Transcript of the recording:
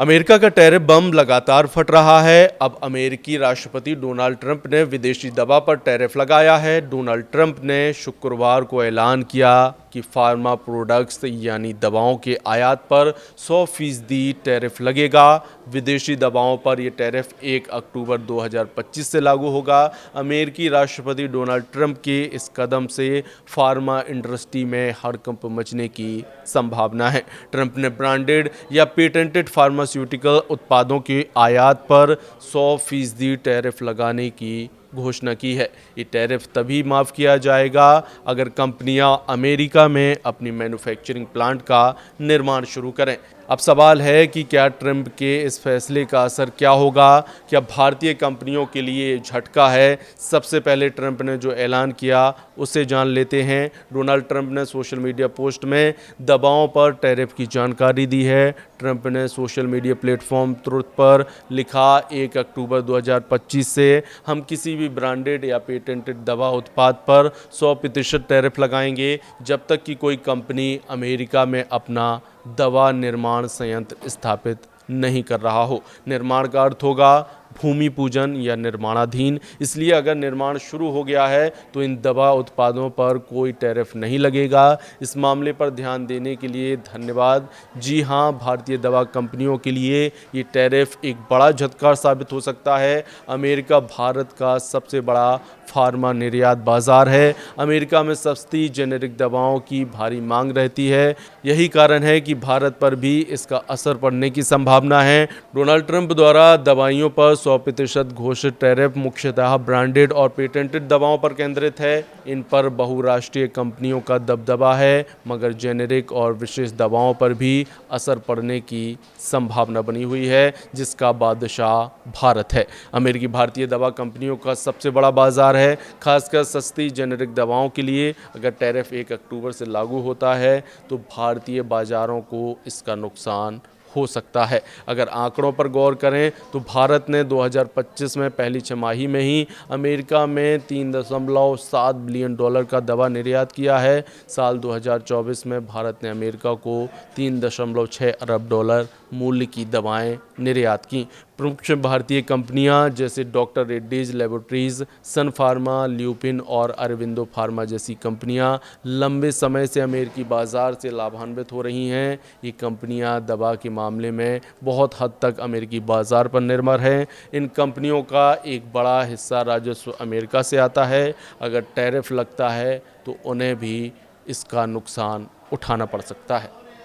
America का tariff बम लगातार फट रहा है। अब अमेरिकी राष्ट्रपति डोनाल्ड ट्रंप ने विदेशी दवा पर टैरिफ लगाया है। डोनाल्ड ट्रंप ने शुक्रवार को ऐलान किया कि फार्मा प्रोडक्ट्स यानी दवाओं के आयात पर 100% टैरिफ लगेगा। विदेशी दवाओं पर यह टैरिफ 1 अक्टूबर 2025 से लागू होगा। अमेरिकी राष्ट्रपति डोनाल्ड ट्रंप के इस कदम से फार्मा इंडस्ट्री में हड़कंप मचने की संभावना है। ट्रंप ने ब्रांडेड या पेटेंटेड फार्मास्यूटिकल उत्पादों के आयात पर 100% टैरिफ लगाने की घोषणा की है। ये टैरिफ तभी माफ़ किया जाएगा अगर कंपनियां अमेरिका में अपनी मैन्युफैक्चरिंग प्लांट का निर्माण शुरू करें। अब सवाल है कि क्या ट्रंप के इस फैसले का असर क्या होगा? क्या भारतीय कंपनियों के लिए झटका है? सबसे पहले ट्रंप ने जो ऐलान किया उसे जान लेते हैं। डोनाल्ड ट्रंप ने सोशल मीडिया पोस्ट में दवाओं पर टैरिफ की जानकारी दी है। ट्रंप ने सोशल मीडिया प्लेटफॉर्म ट्रुथ पर लिखा, 1 अक्टूबर 2025 से हम किसी भी ब्रांडेड या पेटेंटेड दवा उत्पाद पर 100% टैरिफ लगाएंगे जब तक कि कोई कंपनी अमेरिका में अपना दवा निर्माण संयंत्र स्थापित नहीं कर रहा हो। निर्माण का अर्थ होगा भूमि पूजन या निर्माणाधीन। इसलिए अगर निर्माण शुरू हो गया है तो इन दवा उत्पादों पर कोई टैरिफ नहीं लगेगा। इस मामले पर ध्यान देने के लिए धन्यवाद। जी हां, भारतीय दवा कंपनियों के लिए ये टैरिफ एक बड़ा झटका साबित हो सकता है। अमेरिका भारत का सबसे बड़ा फार्मा निर्यात बाजार है। अमेरिका में सस्ती जेनेरिक दवाओं की भारी मांग रहती है। यही कारण है कि भारत पर भी इसका असर पड़ने की संभावना है। डोनाल्ड ट्रंप द्वारा दवाइयों पर 100% घोषित टैरिफ मुख्यतः ब्रांडेड और पेटेंटेड दवाओं पर केंद्रित है। इन पर बहुराष्ट्रीय कंपनियों का दबदबा है, मगर जेनेरिक और विशेष दवाओं पर भी असर पड़ने की संभावना बनी हुई है, जिसका बादशाह भारत है। अमेरिकी भारतीय दवा कंपनियों का सबसे बड़ा बाजार है, खासकर सस्ती जेनेरिक दवाओं के लिए। अगर टैरिफ 1 अक्टूबर से लागू होता है तो भारतीय बाजारों को इसका नुकसान हो सकता है। अगर आंकड़ों पर गौर करें तो भारत ने 2025 में पहली छमाही में ही अमेरिका में $3.7 बिलियन का दवा निर्यात किया है। साल 2024 में भारत ने अमेरिका को $3.6 अरब मूल्य की दवाएं निर्यात की। प्रमुख भारतीय कंपनियां जैसे डॉक्टर रेड्डीज लेबोरेटरीज, सन फार्मा, ल्यूपिन और अरविंदो फार्मा जैसी कंपनियां लंबे समय से अमेरिकी बाजार से लाभान्वित हो रही हैं। ये कंपनियां दवा के मामले में बहुत हद तक अमेरिकी बाजार पर निर्भर हैं। इन कंपनियों का एक बड़ा हिस्सा राजस्व अमेरिका से आता है। अगर टैरिफ लगता है तो उन्हें भी इसका नुकसान उठाना पड़ सकता है।